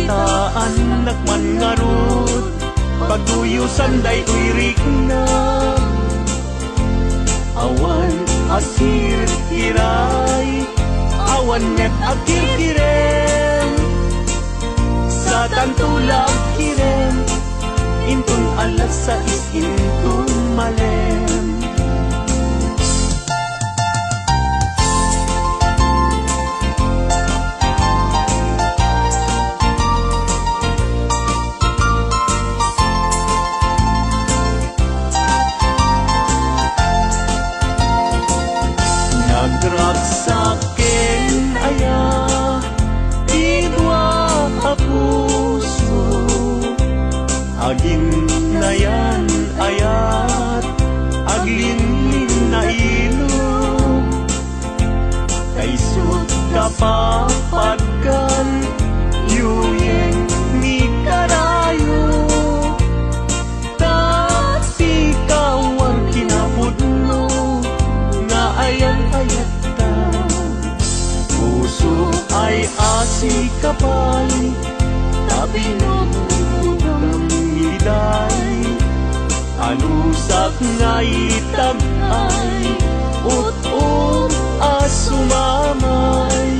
kabataan nakman ngarut pagduyusan day uirik na awan asir kiray awan net akir kirem sa tantulag kirem intun alas sa intun malem nagraksaken aya idwa puso agin na yan ayat aglinlin na ilog kaisut kapapagkan yuyeng ni karayo tati kawang kinapudno nga ayat-ayat ta puso ay asi kapay tabinog anusak nga itag-ay ut-ut asumamay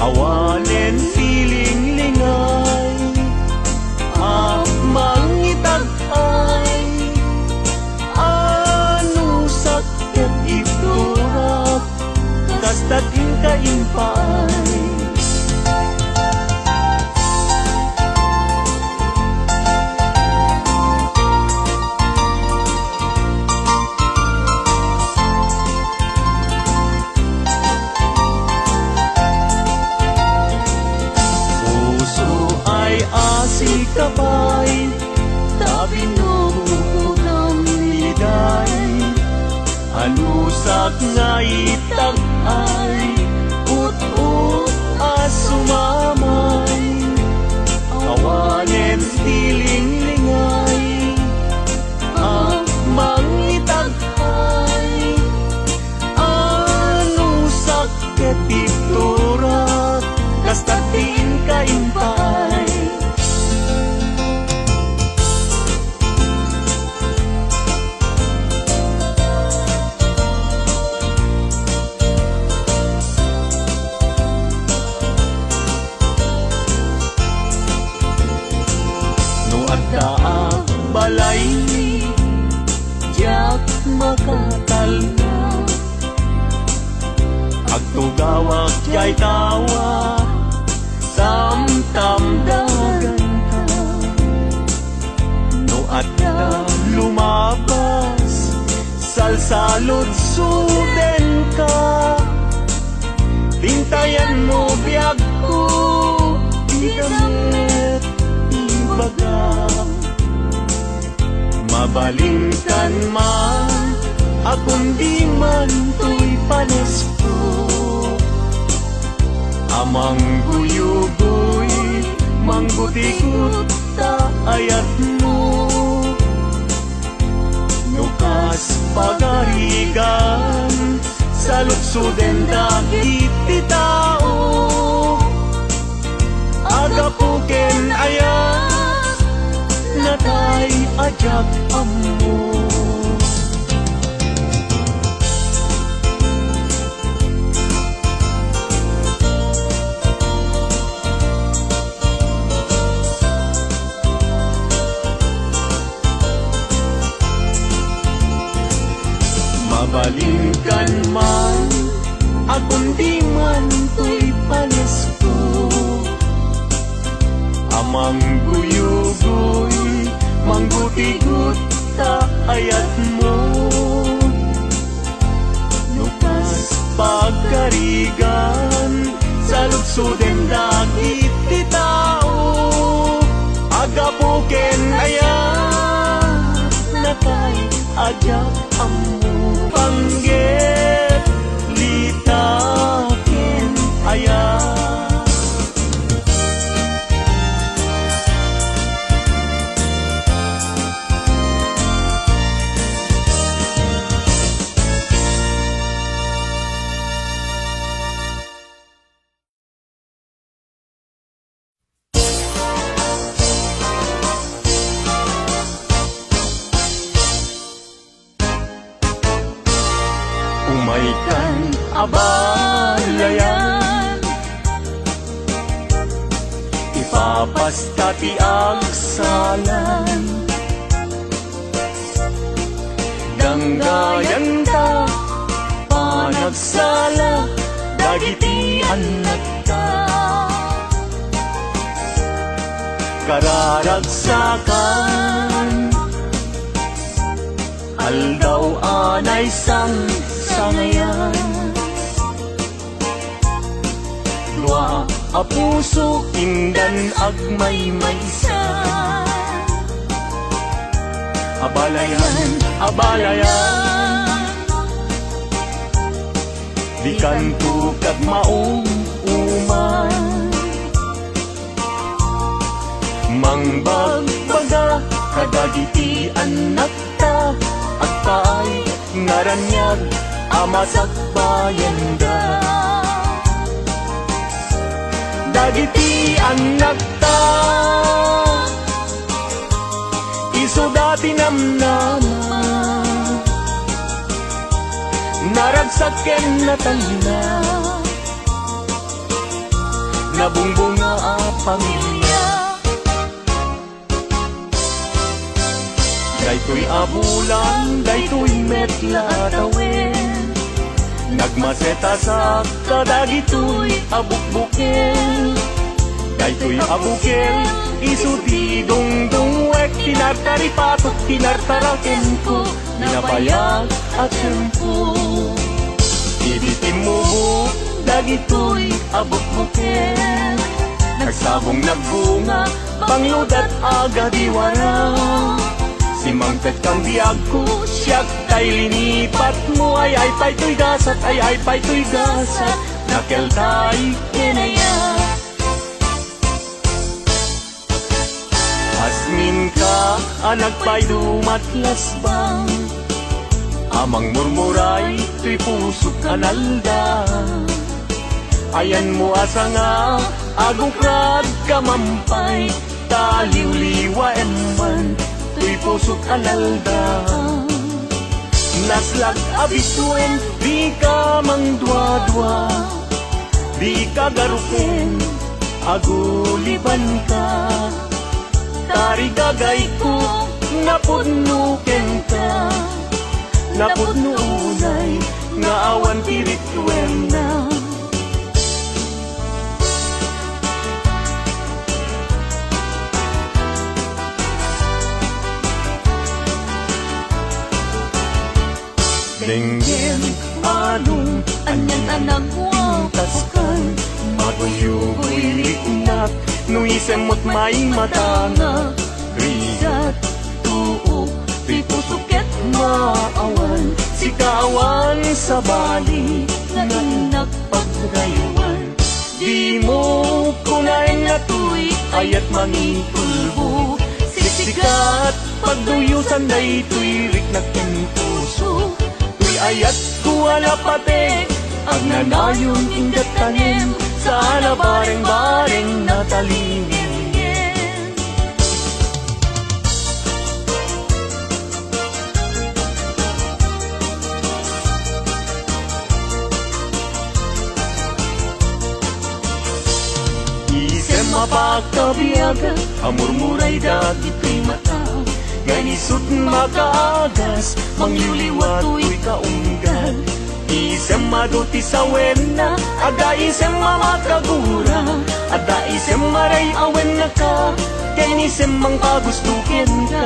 awanen piling lingay mangitag-ay anusak ket iturak kastatin kaimpay si kapay tabinog ng liday anusak nga itag-ay ut-ut asumamay awanen tiling lingay mangitag-ay anusak ket iturak kastatin kaimpay balay jak makatalna agtugawak jay tawa samtam dagan ka no adda lumabas salsalot suden ka tintayan mo biyag ko igamit ibaga mabalingkan man akong di man to'y panesko amang guyugoy manggutikot ta ayat mo nukas pagarigan sa lutsuden dagit ti tao agapuken ayat natay ajak ammo mabalingkan man akong di man to'y panesko amang guyugoy manggutigot ta ayat mo nukas pagkarigan sa lutsuden dagit ti tao agapuken ayat natay ajak ammo pangget litaken ayat may kan abalayan. Ipapastati ang salan, danggayan ta panagsala, dagiti anak ta. Kararagsakan, aldaw anay sang sangayan. Dua a puso indan agmay-maysa, abalayan, abalayan. Di kanto kag maong uman, mangbagbaga kadagiti anak ta, at paay ngaranyag amasak bayanda. Dagiti anak ta, iso dati namnama, naragsaken na talina, nabungbunga a pamilya. Daytoy abulan, daytoy metla tawin, nagmaseta sa kadagitoy abukbukel. Daytoy abukel, isuti dongdongwek, tinartaripatok, tinartaraken ko, ninabayag at tempo. Ibitin mo mo, dagitoy abukbukel, nagsabong nagbunga, pangludat aga diwara. Si Mangpet kang diag ko, siyak tay linipat mo, ay pa'y to'y gasat, ay pa'y to'y gasat, nakel tay kinaya. Asmin ka, anak pa'y dumatlas bang, amang murmuray, to'y pusok analda. Ayan mo asa nga, agokrad kamampay, taliw-liwa eman, to'y pusok analda. Naslag abituen, di ka mangdwa-dwa, di ka garuken, aguliban ka. Tarigagay ko, napudnuken ka, napudnunay, nga awan tirituen na. Denggen anong anyan anak wakas kan, maguyugoy liknak, nuisem mo't may matanga. Rigat tuo, ti pusuket maawan, si kawan sa bali, nga inak pagrayuan. Di mo kunain na tuy, ayat mangipulbo, siksikat pagduyusan day tuy riknak ng puso. Ayat kuwala patek, ang nanayon ingat tanim, sana bareng-bareng natalingin. Isem mapakabiyaga, amurmuray dagito'y mata, ganisut makaagas, mangyuliwat u'y kaunggal. Isem maduti sa wena, ada isem mamakagura, ada isem maray awen na ka, kay nisem mang pagustukin ka.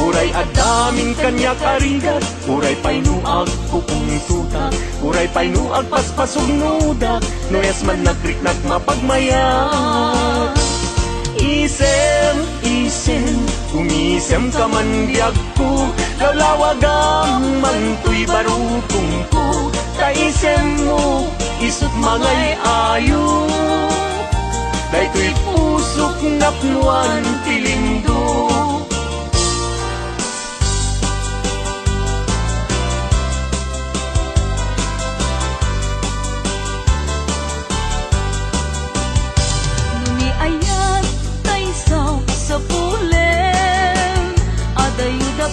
Uray adaming kanya karigat, uray painuag kukung tuta, uray painuag paspasog nudak, noyas man nagriknak mapagmayag. Isem, umisem ka man diag ko, lawlawagam man tuy barutong ko. Kaisem mo, isut mangay ayo, daytoy pusok napnuan tilindo.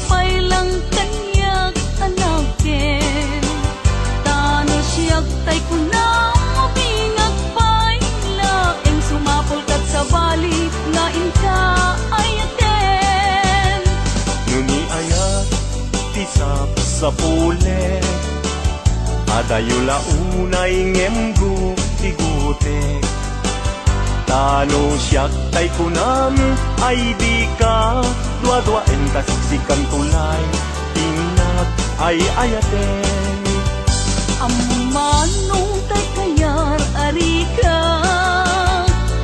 Pailang kanyak anakin, tay ko na mabingag pa'y laeng sumapol kat sa bali nga inka ayaten. Nuni ayat tisap sa pule, adayo launay ngemgu tigutek. Tano siyak tay kunam ay di ka dua-dua entas sikan tulay tinap ay ayaten. Amanong tay kayar arika,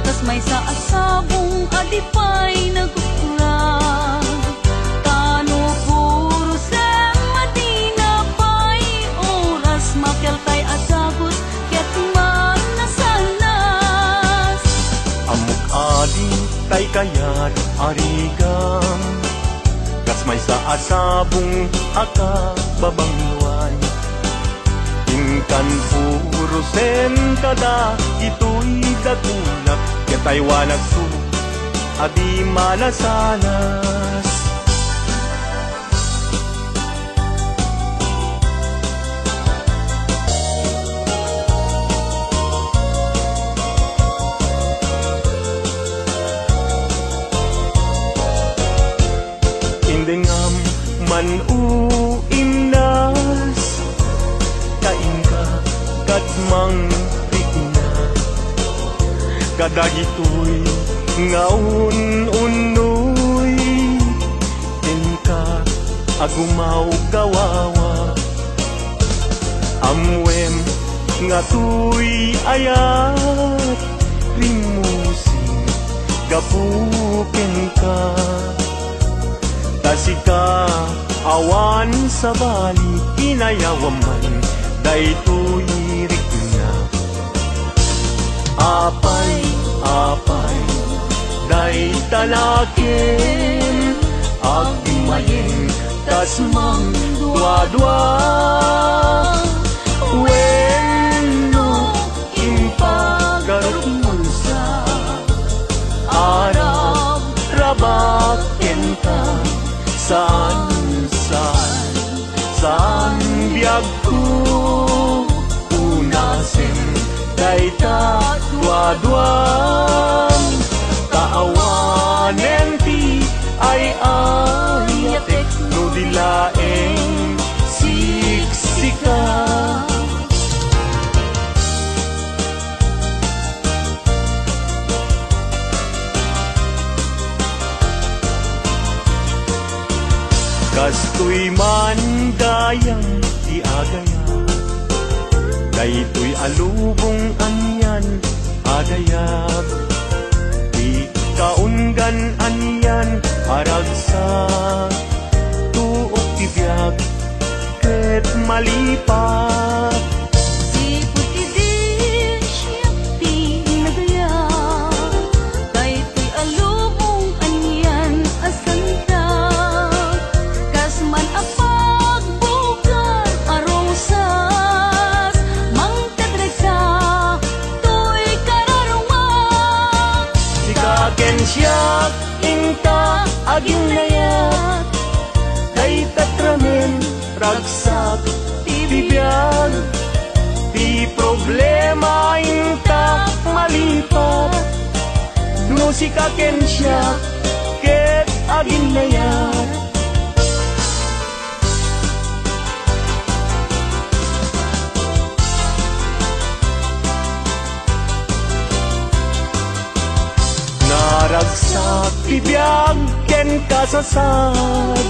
tas may sa asabong adipay nagkukurang. Tano puro sem madina pay oras makel tay asagot ket man nasanas. Amuk adi tay kayat arigam, kas may sa asabong aka babangluan. Ingkan puro sen kada ito'y dagunak, ketay wanag su adi malasanas. Indengam man uimnas, kain ka kadmang rikna, kadagitoy ngaun unoy, ka agumaw gawawa. Amwem nga tuy ayat rimusin gapuken ka. Tasika awan sa bali inayawaman daytoy rikna. Apay day talaken agmayeng tasmang dua-dua. Wenno impagarot munsa arab rabaken ka. Saan biag ko unasin dayta dua-duang taawanen ti ay ayatek no dilaeng siksika. Kastoy man gayang ti agaya, daytoy alubong anyan adayag. Di kaunggan anyan aragsa, tuok ti biag ket malipat. Sipot idin siyak ti nagaya, daytoy alubong anyan asanta. Kasman apag bukan arosas, mangtadresa to'y kararungan. Sikaken siyak inta aging layat, kay tatramen ragsak ti bibiyag. Di problema inta malipat, no sikaken siyak ket aging layat. Naragsak tibiyag ken kasasad,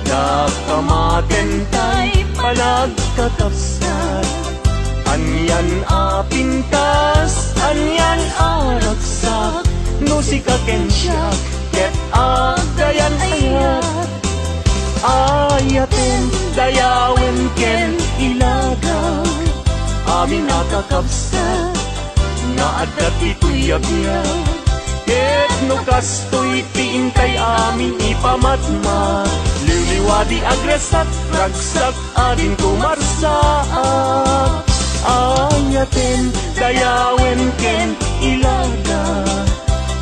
nakamaten tay panagkakapsat. Anyan apintas, anyan aragsak, no sikaken siyak ket agayan ayat. Ayaten dayawen ken ilaga, amin nakakapsat nga adat ito'y abiyag. Ket no kastoy tiintay amin ipamatma, liwliwadi agresat ragsak adin kumarsaak. Ayaten dayawen ken ilaga,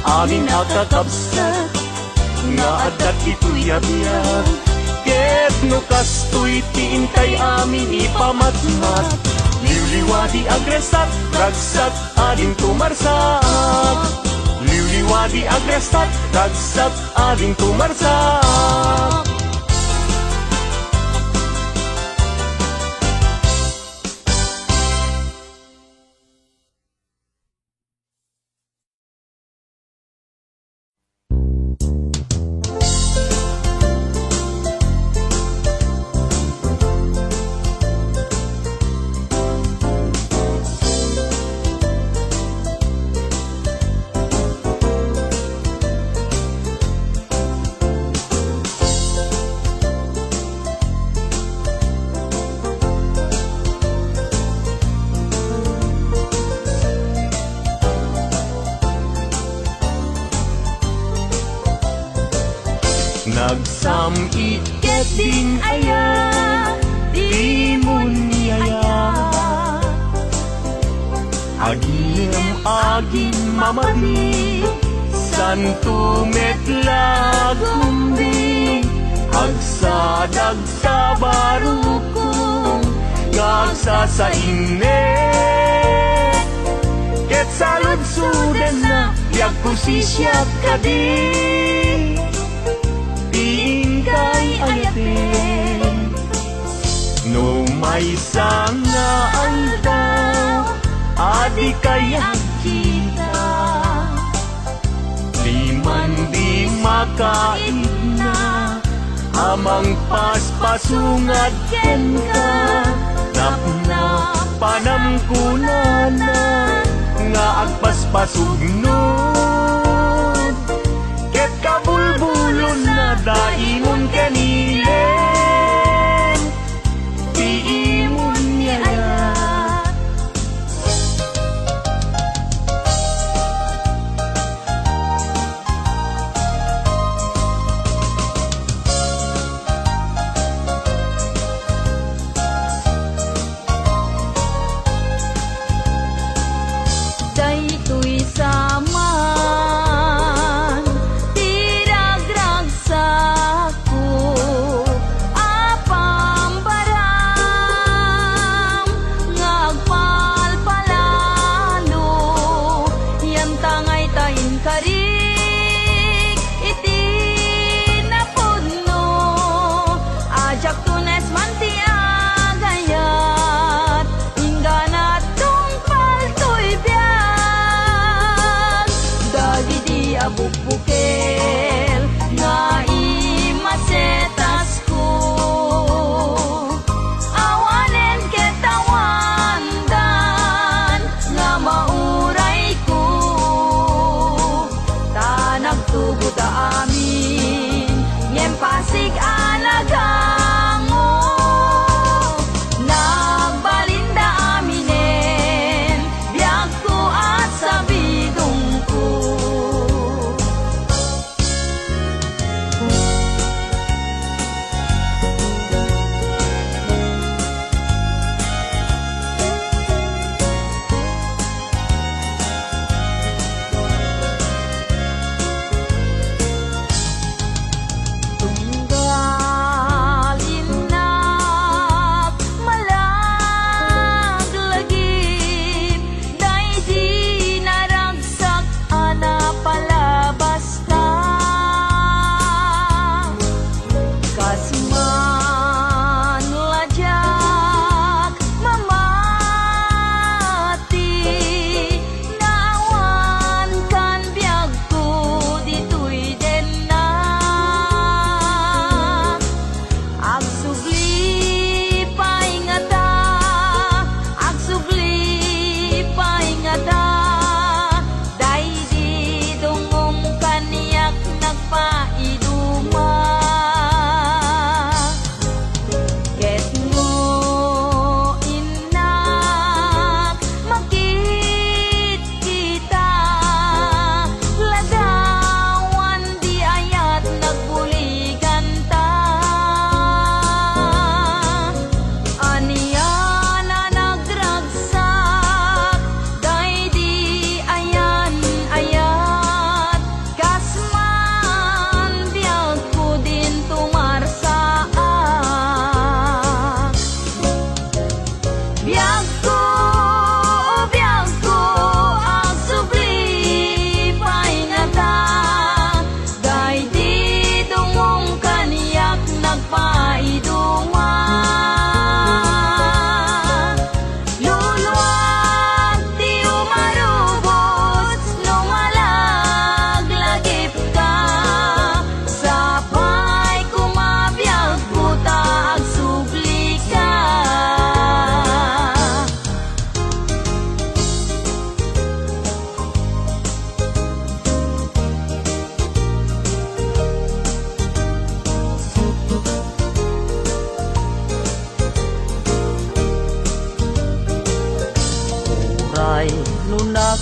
amin nakakapsat nga adat ito'y abiyag. Ket no kastoy tiintay amin ipamatmat, Liwliwati agresat, ragsat, ading tumarsak. Liwliwati agresat, ragsat, ading tumarsak. Nagsamit Keting aya, di mo niyaya. agim agin mamadi, santo metla gumbing, agsadag sa barukong, ngagsa sa inne. Ket salud suden na, tiag kusisyak kadi. Tingkay ayatin, no may sanga aldaw, adi kaya Kita liman di makain na, amang paspasungad ken ka, napna panamkunana, nga agpaspasugnon. Ket kabulbulon na daimon kanilen, diimon yaya. daytoy sama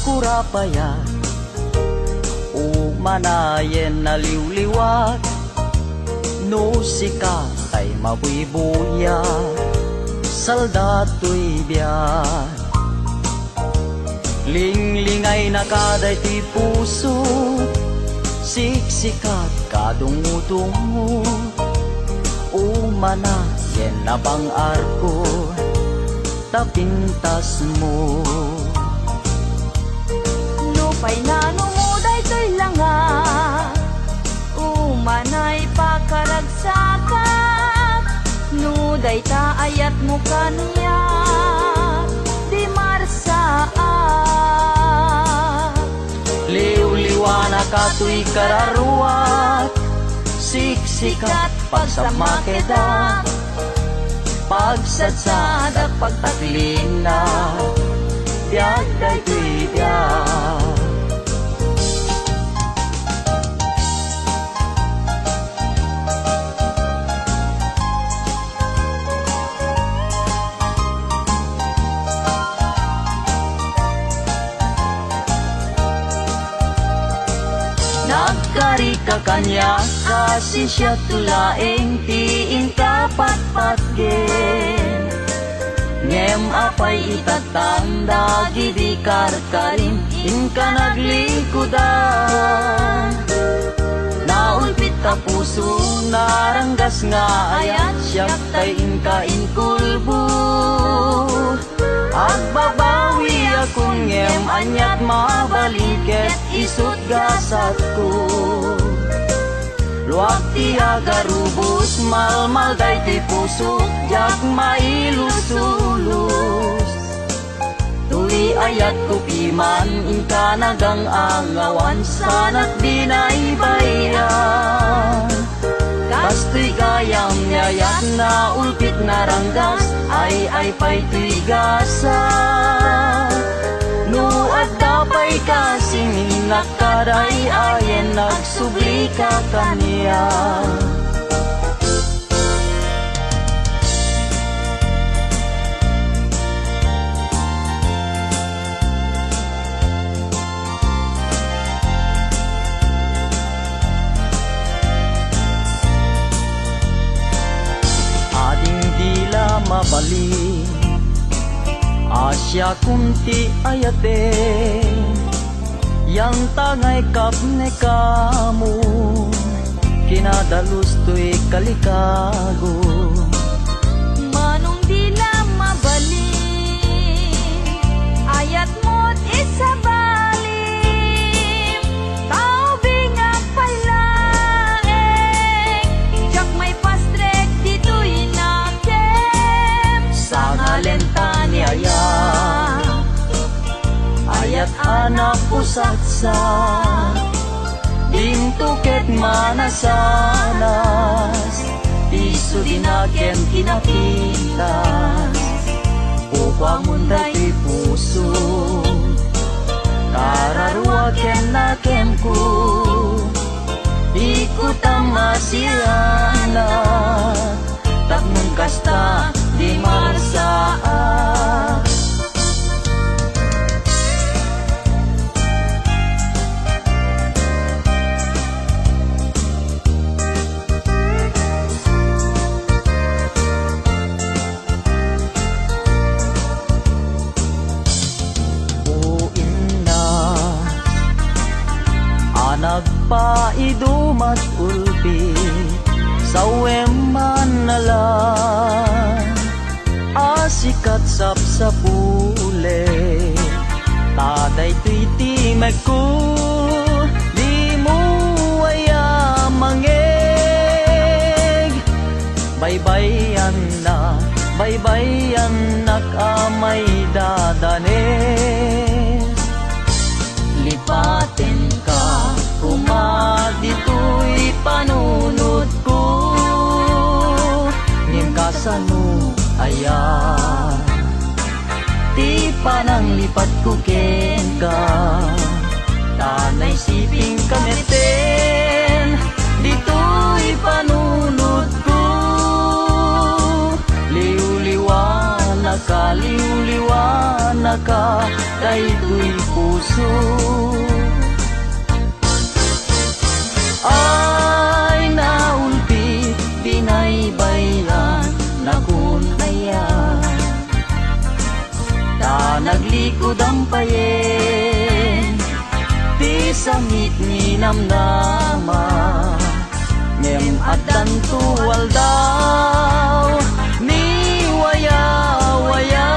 kurapaya umanayen na liwliwat no sika ay mabuibuya saldato'y biyan linglingay na kaday ti puso siksikat kadungo-dungo umanayen na bang arko tapintas mo Lupay na numuday to'y langa Umanay pakaragsakat Nuday ta ayat mo kaniya Di marsaat liw-liwana ka to'y kararuat siksikat pagsamakeda pagsadsadak pagtaklina biag day to'y biag nagkari ka kanya kasi siya tulaeng tiin kapatpatgen ngem apay itatanda gidi karkarin in ka naglikudan naulpit ta puso naranggas nga ayat siyak tay inka inkulbo agbabawi akong ngem anyat mabaliket isut gasat ko luwag ti agarubos malmal day ti puso jak mailusulus tuli ayat ko piman inka nagang angawan sanat di naibayan kasto'y gayam yayat na ulpit na ranggas ay pa'y tuy gasa no at dapay kasing nakaday ayen nagsubli ka kaniya ading dila mabali Asya kunti ayate yang tangay kapne kamu kinadalus to'y kalikago Manong dila mabaling Ayat mo't isabalim Tao bingak palaeng Jak may pastrek dito'y nakem sa ngalenta ni ayat anak pusatsa Dintuket manasanas Isu dinaken kinapitas Upang munday ti puso Kararuaken naken ko Ikutam masiyana Takmun kasta di marsaat nagpaidumat ulpi saweman nalang asikat sapsapule taday tuiti magku di mo aya mangeg baybayan nakamay dadanes lipaten ka kumadito'y panunod ko ngem kasano ayan ti panang lipat ko ken ka tanay siping kameten dito'y panunod ko liw-liwana ka daytoy puso puso ay naulpit, pinaybaylan na kunaya. Ta naglikod ang payen, ti sangit ni namnama, ngem addan tuwal daw, ni waya-waya.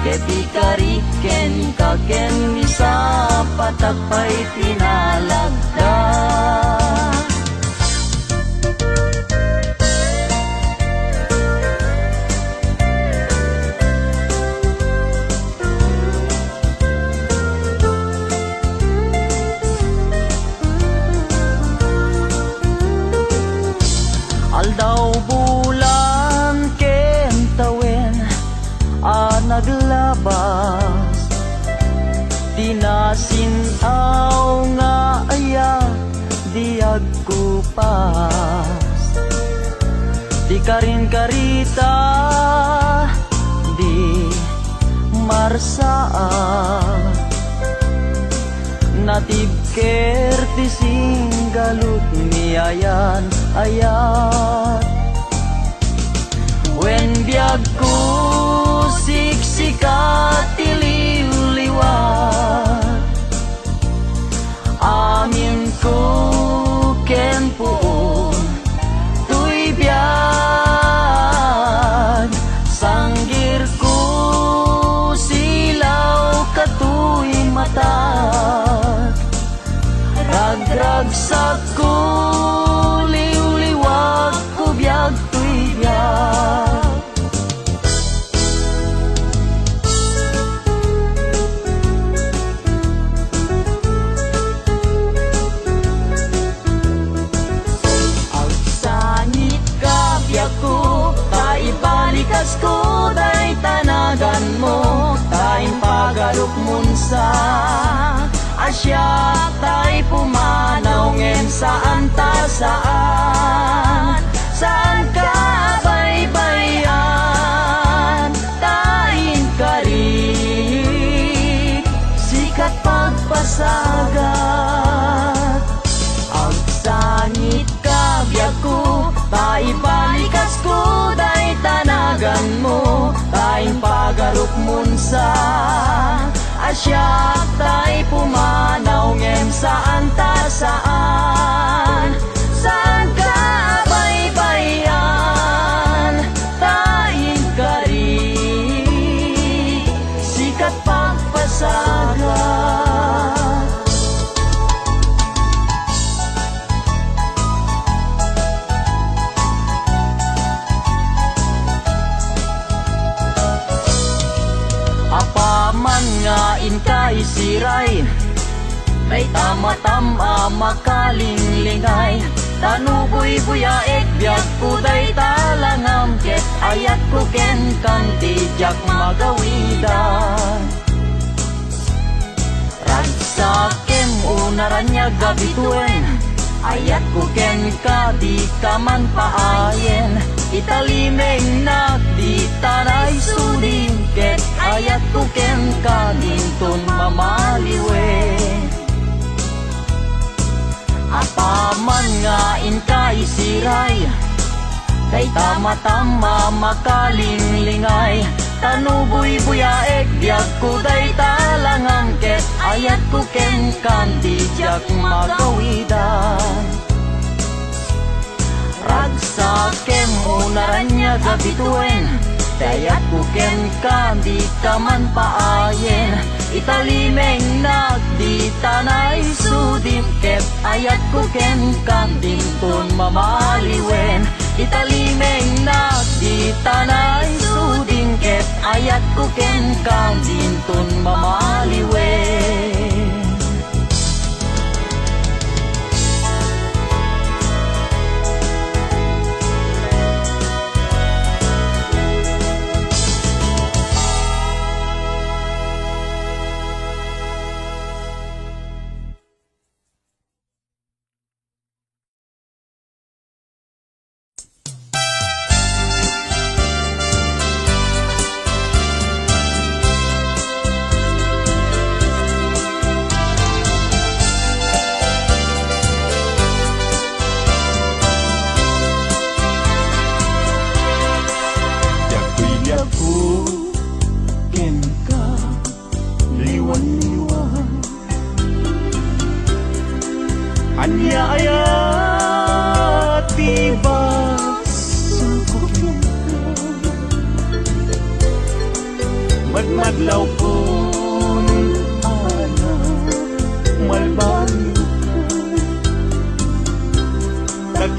Keti kariken kaken misa patagpay pinalagda. Aldaw bulan ken tawen naglabas, tinasinaw nga aya di agkupas. Di karin karita di marsaa, natibker ti singgalut niayan ayat. Wen biag ko siksikat tiliw-liwat, amin ko ken puon tuy biag. Sanggir ko silaw katuy matat, ragragsak ko liw-liwat ko biag tuy biag. Ibalikas ko day tanagan mo, tayong pagarok munsa asya tay pumanaw ngem saan ta saan. Saan ka baybayan, tayin karik sikat pagpasagat. Ang sangit ka biag ko, taibalikas ko day tanagan mo, tayong pagarok munsa asya tay pumanaw ngem saan ta saan. Saan ka baybayan, tayin karik sikat pagpasagat. Apaman nga inkay siray, may tama-tama makalinglingay. Tanuboy buyaek biag kuday talangam, ket ayat ko ken kang tijak magawidan. Ragsakem unaranya gabituen, ayat ko ken ka di kaman paayen. Italimeng nak di tanay sudin, ket ayat ko ken ka dinton mamaliwe. Apaman nga inkay siray, kay tama-tama makalinglingay. Tanuboy buyaek biag kuday talangang, ket ayat ko ken kan dijak magawidan. Ragsakem unaranya gabituen, dayat ko ken kan di kaman paayen. Italimeng nak di tanay sudim, ket ayat ko ken kan dinton mamaliwen. Italimeng nak di tanay sudim, ket ayat ko ken kan dinton mamaliwen.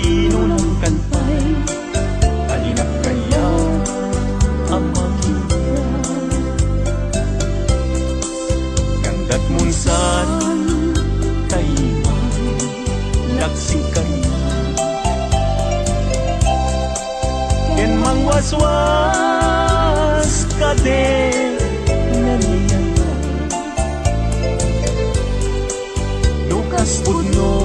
talino ng kantay, halina't kaya ang makita. Ganda't munsan, tayman, laksikan na. Ken mangwaswas ka din naniyan, dukas pudno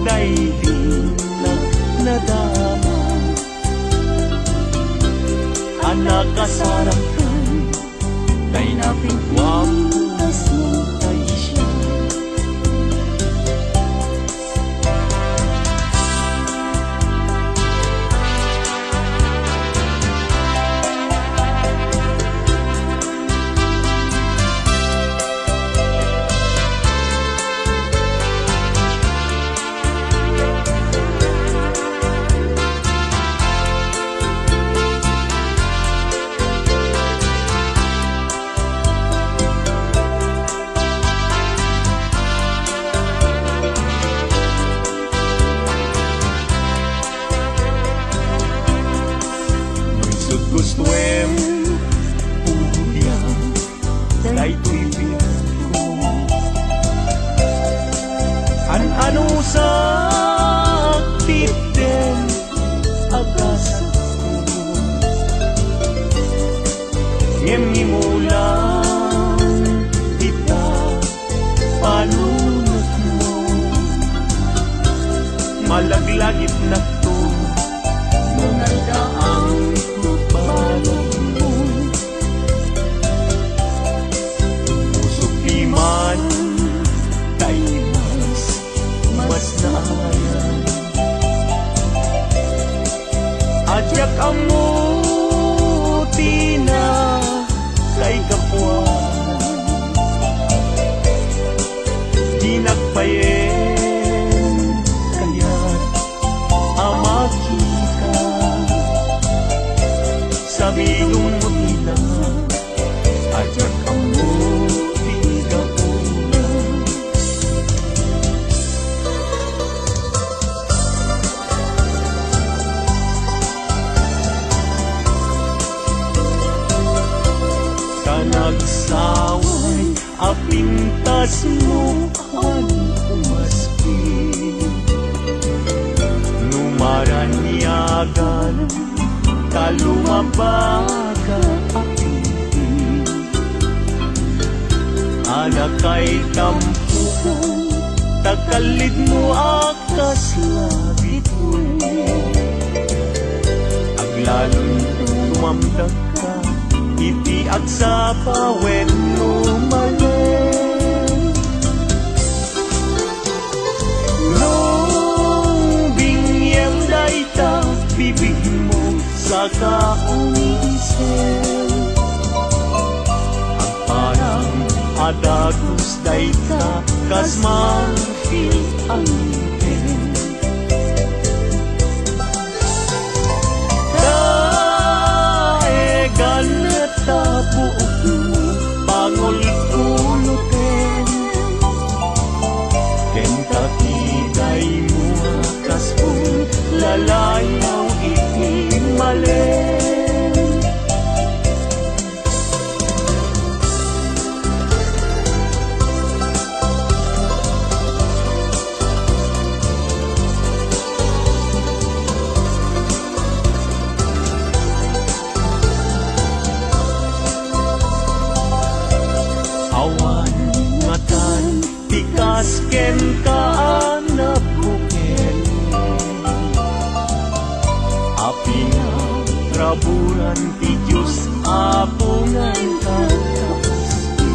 daigin na nadama. Anak kasarakan kay napigwapas mo kay siya. Gustuem puhudian daytoy ko ano sa titen agas ko ngimulang kita palunod mo malaglagit na to nung nagdaang man tayo mas naayan. Adyak ang muti na kay kapwa, di nagpayen kaya't amaki ka. Sabigong muti na adyak ang muti nagsaway apintas mo ang umaspi numaranyagan kalumabaga apinti anak kay tampukan takalid mo akas labit mo aglalon tumamdag ka iti at sa pawen umalen. Nung bingyem dayta bibig mo sa kaunisen, ang parang adagos dayta kas marfil ang ngipin. Ganat tabuok mo pangol kunutin ken takiday mo kaspun lalayaw iti malen. Awan ngatan tikas ken kaanap buken api nga raburan ti Diyos apungan kakasti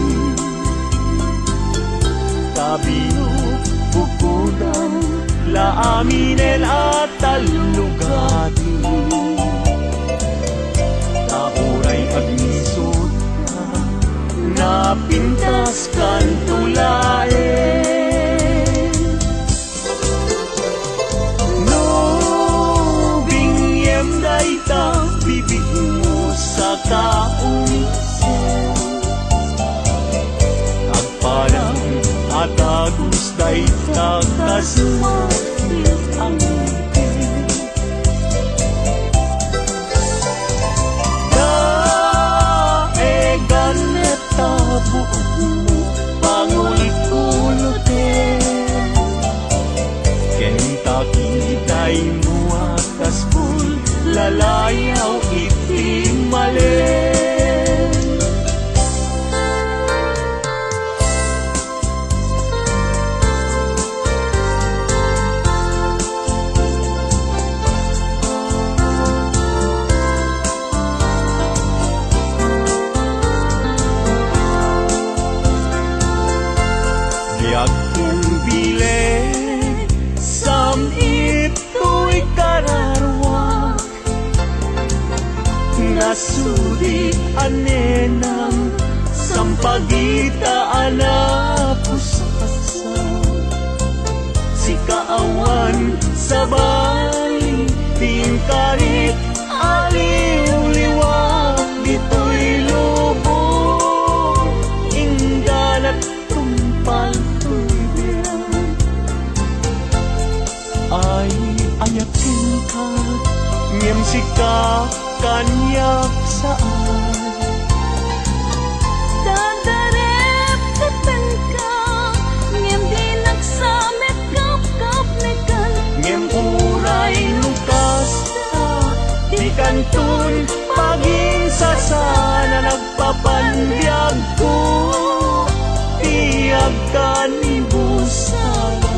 tabino bukudan la aminen at talugati tauray agnisot napintas kan tulaen. No bingyem dayta bibig mo sa kaunisen, agparang at agus dayta kasmatil ang kay muwatas po'y lalayaw iti malen. Yakin bilen sam ito'y kararwa, nasudi anenang sampagitaan na pusasa. Si kaawan sa bali tingkarit aliw-liwa, dito'y lubong ingganat tumpal ay ayatin ka, ngem sika kanyak saan. Dadarep tepen ka, ngem di nagsamet kap-kap nekan. Ngem uray lukas ta, di kantun paging sasana nagpapandiag ko, tiyag ka ni busala.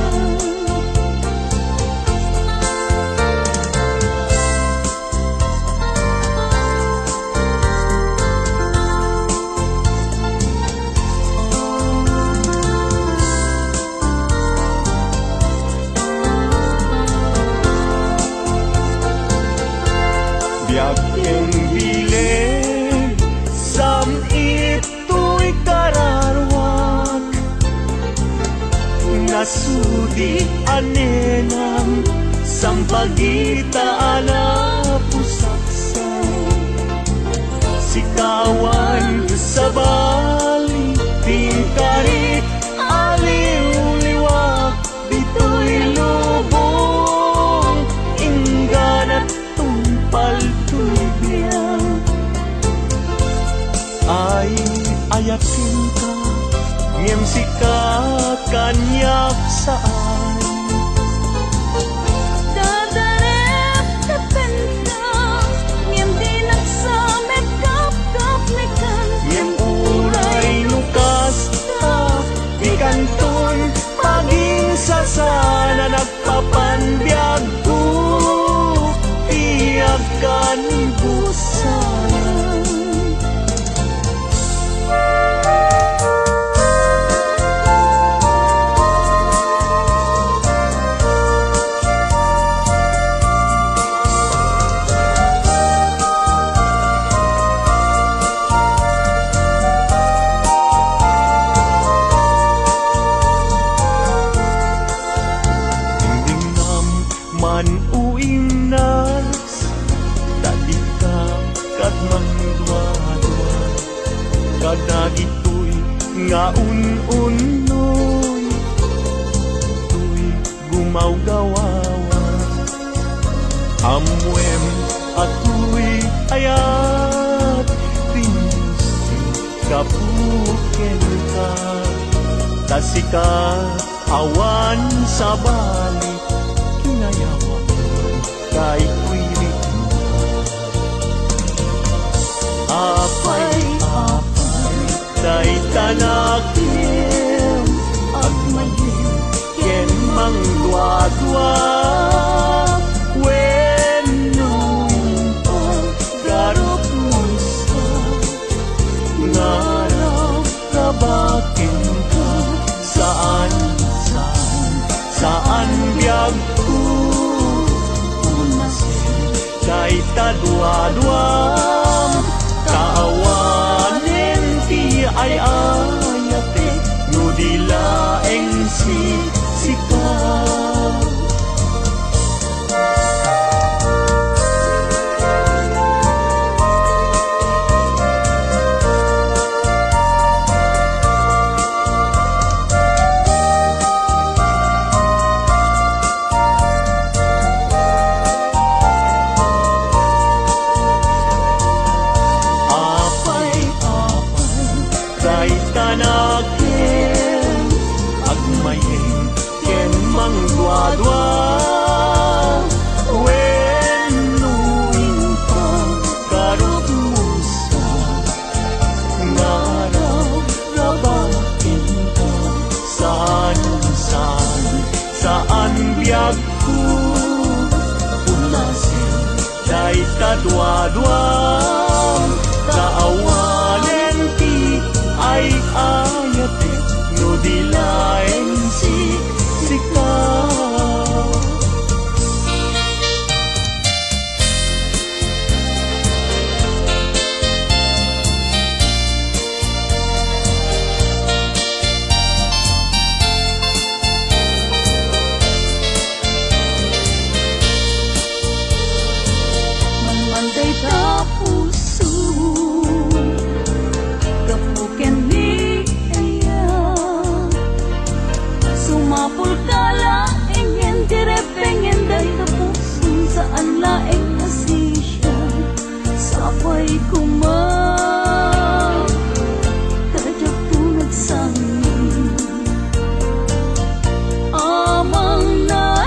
Yakin bilen sam ito'y kararwak, nasudi anenang sampagitaan na pusaksa. Sikawan sa bali tingkarit aliw-liwa, dito'y lubong ingganat tumpal tulbiang. Ay ayakin ka, ngem sika kanyak saan. Dadarep tepen ka, ngem di nagsamet kap-kap nekan. Ngem uray lukas ta, di kantun paging sasana nagpapanbiag ko, tiyag ka ni busana. Man uing nas tadi ka kat mandwa-dwa, kadagitoy nga un-unoy, tuy gumaw-gawawa. Amwem atoy ayat tinusi kapuken ka, tasikat awan sa balik kinayawa kay kuirit mo. Apay-apay day tanakim at malim ken mang dua-dua, wenong paggarot mo sa ngaraw kabakin ka, saan biyag ko unasin kay tadwa-dwam, kaawanen ti ay ayate no dilaeng sika. kadwa-dwang kaawalen ti ay ayate no dilaeng sika. Manday ta puso kapuken ni aya sumapul kala engen direpengen day ta puso saan laeng asisya sapay kuma kadyak tunag sangin amang nalang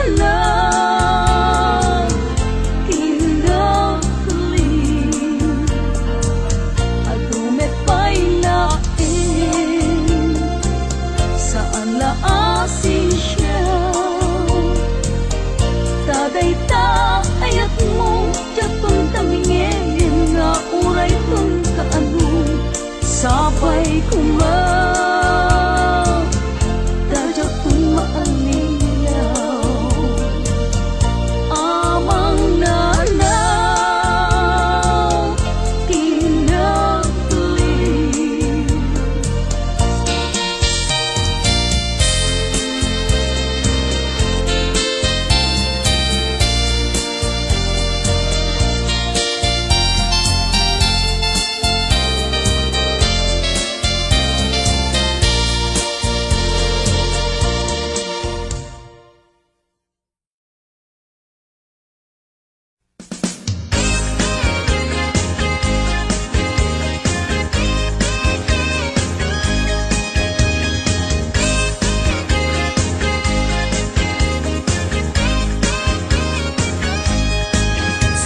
ta ayat mo jatong tamingin nga uray tong kaano sabay kuma dajak tong maaliyaw amang nanaw kinagli.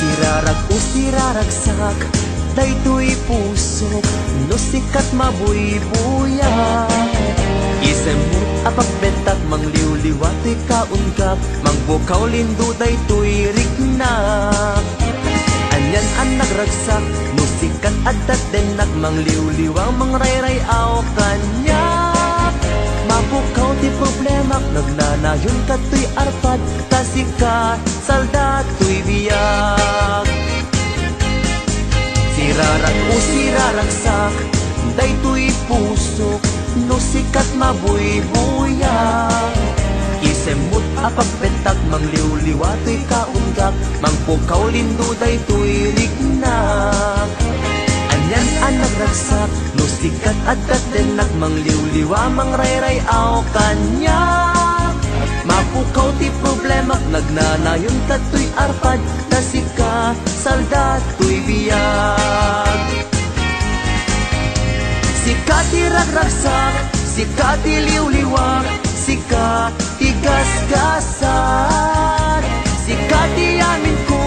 Sirarag o siraragsak, daytoy pusok, no sikat mabuybuya. Isemut apagbentak, mangliwliwatoy kaungkap, mangbukaw lindo daytoy rignak. Anyan ang nagragsak, no sikat adat denak, mangliwliwang mangrayrayaw kanyak. Mabukaw ti problemak, nagnanayon katoy arpad, kasika salda to'y biyag. Sirarag o siraragsak, daytoy pusok, no sikat mabuybuyak. Isemut apagbentak, mangliwliwatoy kaunggak, mangpukaw lindo daytoy rignak. Anyan ang nagragsak, no sikat adat denak, mangliwliwa mangrayrayaw kanyak. Mapukaw ti problemak, nagnanayon katoy arpad, kasika salda to'y biyag. Sika ti ragragsak, sika ti liwliwak, sika ti gasgasan. Sika ti yamin ko,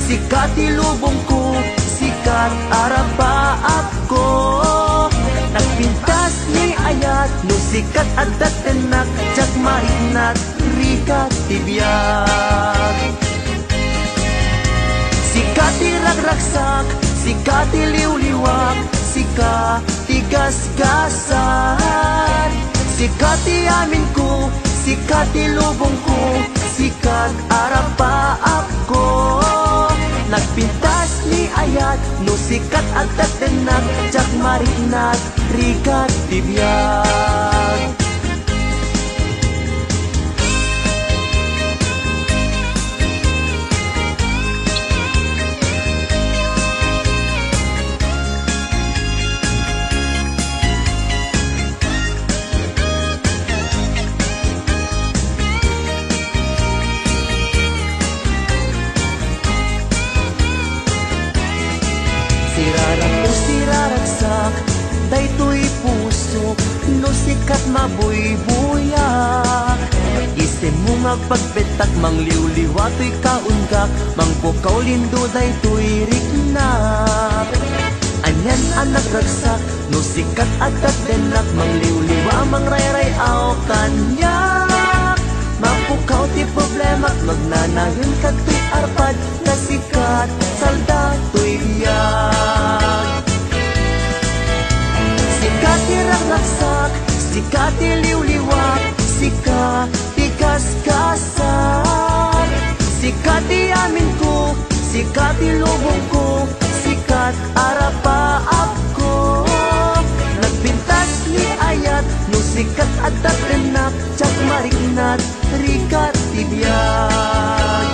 sika ti lubong ko, sikat arapa ako. Nagpintas ni ayat, no sikat adat tenak, jak marinat rikat tibiyag. Sika ti ragragsak, sika ti liwliwak, sika ti gasgasan. Sika ti amin ko, sika ti lubong ko, sikat arapa ako. Nagpintas ni ayat, no sikat adat tenak, jak marinat rikat tibiyag. Sirarag o siraragsak, daytoy pusok, no sikat mabuybuyak. Isem mo magpagbetak, mangliwliwatoy kaunggak, mangpukaw lindo daytoy rignak. Anyan ang nagragsak, no sikat adat denak, mangliwliwa mangrayrayaw kanyak. mapukaw ti problema magnanayon kag tuy arpad kasikat salda tuy biyag. Sikat ti ragraksak, sikat ti liwliwak, sikat ti kaskasan, sikat ti amin ko, sikat ti lubong ko, sikat arapa ako. Nagbintas ni ayat, no sikat at tatrenak, tsak marikinat, rikat ti biyag.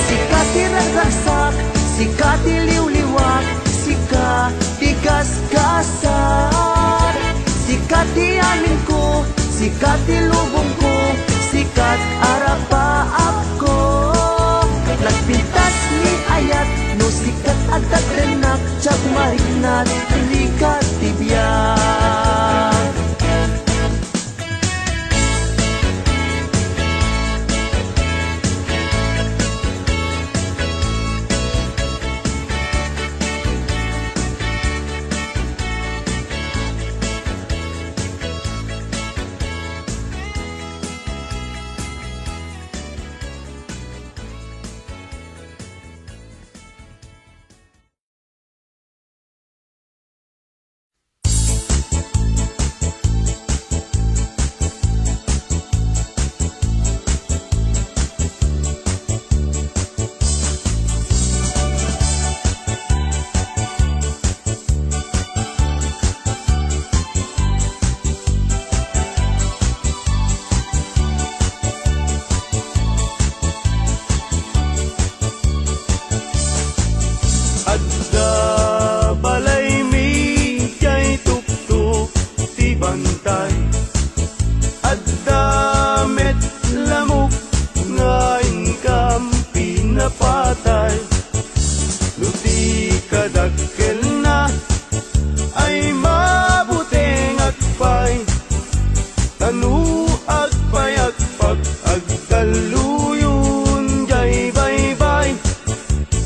Sikat ti ragraksak, sikat ti liwliwak, sikat ti kaskasan, sikat ti amin ko, sikat ti lubong ko, sikat arapa ako. Nagpintas ni ayat, no sikat at tatrenak, tsak marikinat, rikat ti biyag. Adda balay mi kay tuktok ti bantay, adda met lamok nga ingkam pinapatay. No di kadakkel na ay mabuteng agpay, tanu agpay agpag agkaluyon jay baybay.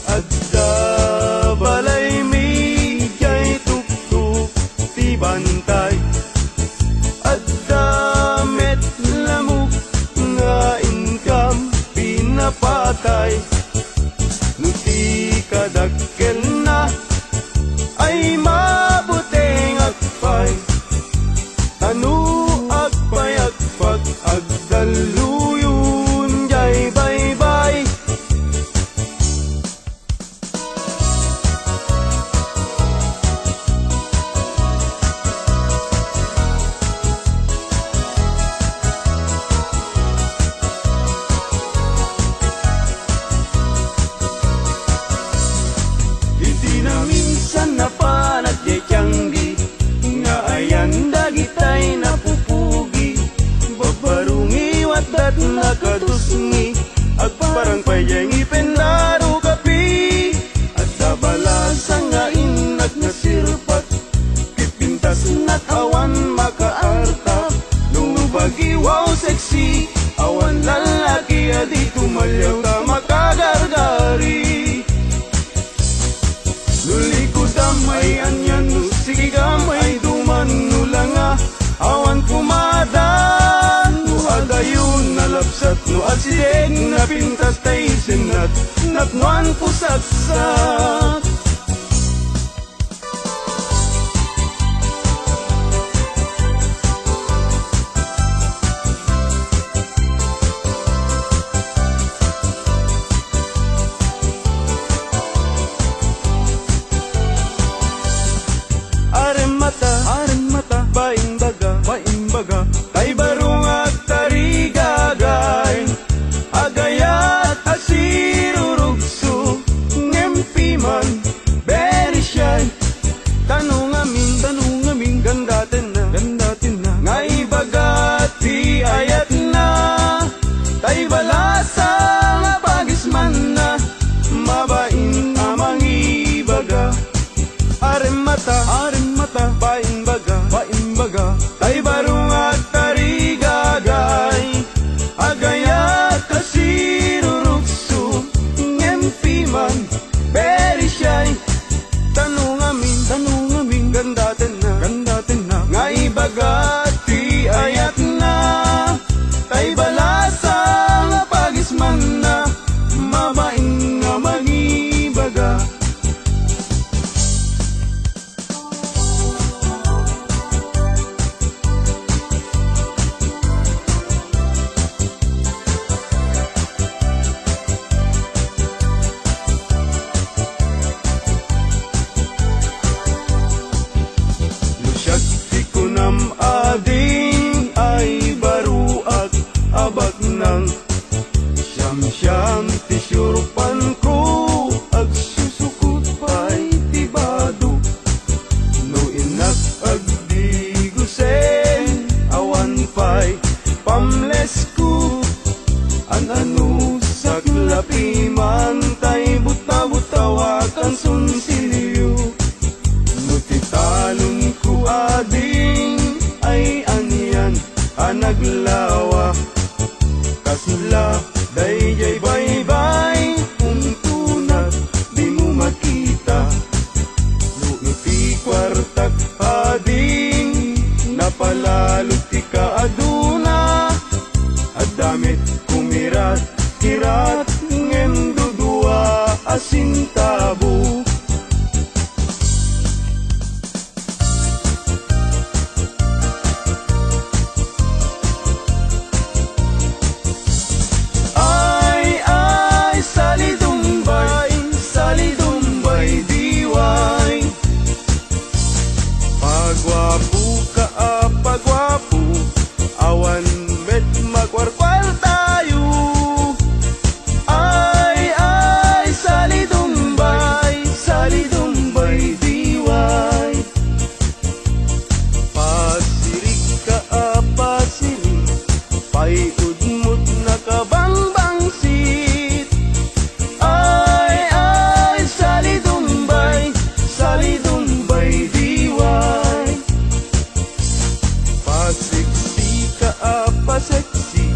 Adda balay mi jay tuktok ti bantay, adda met lamok nga ingkam pinapatay. No di kadakkel na ay mabuteng agpay, tanu agpay agpag agdaluyon jay baybay. Iti na minsan na panagyakyanggi, nga ayan dagitay napupugi, babarungi wadat nakatusngi, agparang payang ipenlaro kapi, at dabalasa nga inag na sirpat, kipintas na't awan makaarta, lumubagi wow sexy, awan lalaki adi tumalyaw ta makagargari. Lulikod damay anyan no sige gamay duman no langa, awan kumadan no adayon nalapsat no asideng napintas tay senat natnuan pusaksak. Aren mata, baing baga, tay barong at tarigagay, agayat asirurugso, ngempiman, tapiman tay buta-butawa kan sunsiliyo. Mutitalon ko ading ay aniyan anaglawa. Kasla dayjay bye-bye untunat di mo makita. Luiti kwartak ading napalalot ti ka aduna. Adamit kumirat kirat ngem dudua asin tabo. Pagwapo ka pagwapo, awan met magwarkwal tayo. Ay sali Dumbay diway. Pasirik ka pasirik, paiudmut na kabangbangsit. Ay sali Dumbay diway. Pasiksi ka paseksi,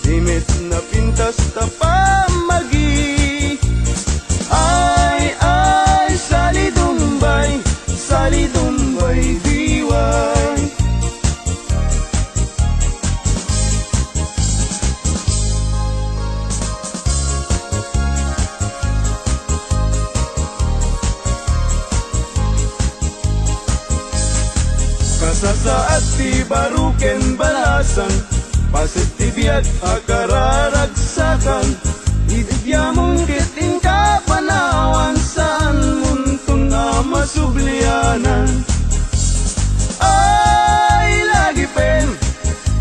limit na pintas ta pamagi. Ay sali Dumbay diway. Kasasaat ti baruken balasan, pasitibiyat akararagsakan. Idigyamong kiting kapanawan, saan muntong na masublianan. Ay lagi pen,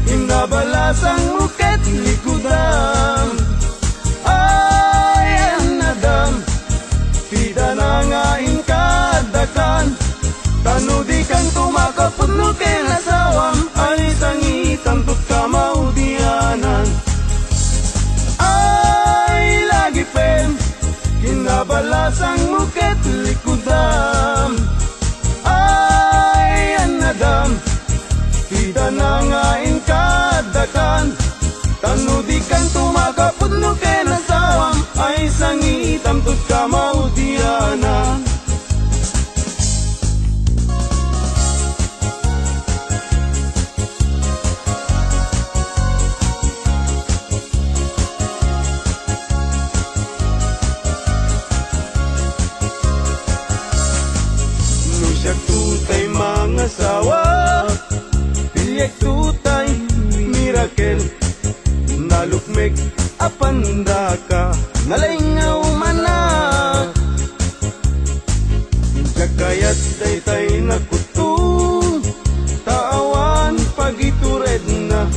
inabalasang muket likudan. Ay anadam, pida na nga inkadakan. Tanudi kang tumakapudno ken asawam, ay sangitan tut kamaudianan. Ay lagi pen, kinabalasang muket likudam. Ay anadam, pida na nga inkadakan. Tanudi kang tumakapudno ken asawam, ay sangitan tut kamaudianan. Siyak tutay mga sawa, pilyak tutay miracle. Nalukmek apanda ka, nalingaw mana. Jakayat tay nakutung, taawan pagitured na.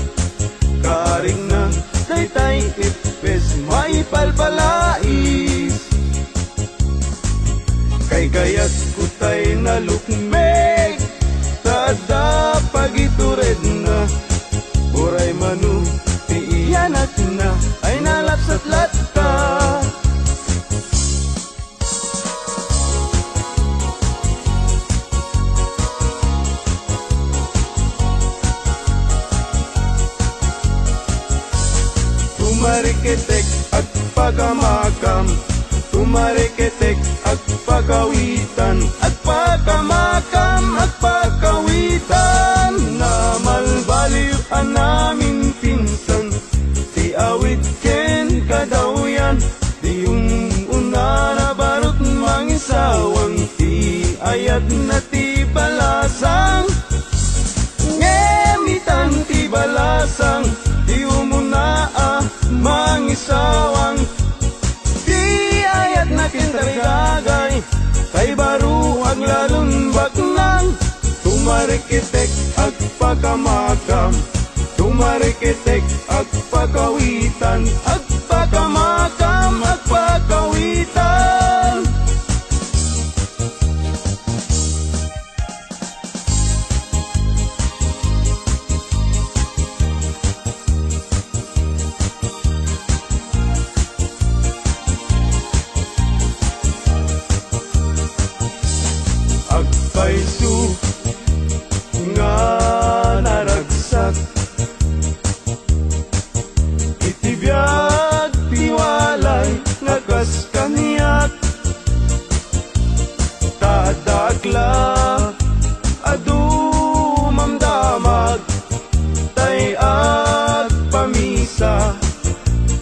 Karing na tay ipes, may palpalais. Kay gayat kutay na lukmek, tada pagitured na. Uray manu, tiiyanat na, ay nalapsat latta. Tumariketek at pagamakam, tumariketek at pagawitan, at pagamakam at pagawitan. Na malbaliw namin pinsan, ti awit ken kadawyan. Di yung una na barot mangisawang, ti ayat na ti balasang. Ngemitan ti balasang, di umuna mangisawang. Di ayat na kintarigagay, kay baro ang lalong baknang. Tumarikitek at pagkamakam, tumarikitek at pagkawitan, at pagkamakam at pagkawitan. kas kaniyat tadakla adu mamdamag tay at pamisa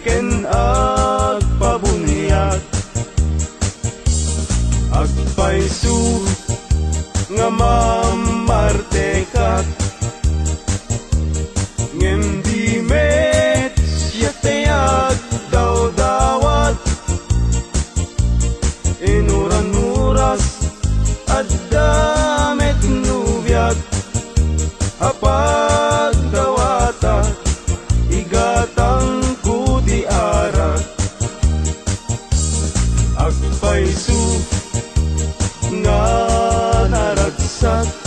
ken at pabunyag agpaisu nga mamartekat ngem di met siya tayag daw dawat inuran-uras at damit nubyag apag dawata igatang kudi arat agpaisu nga naragsak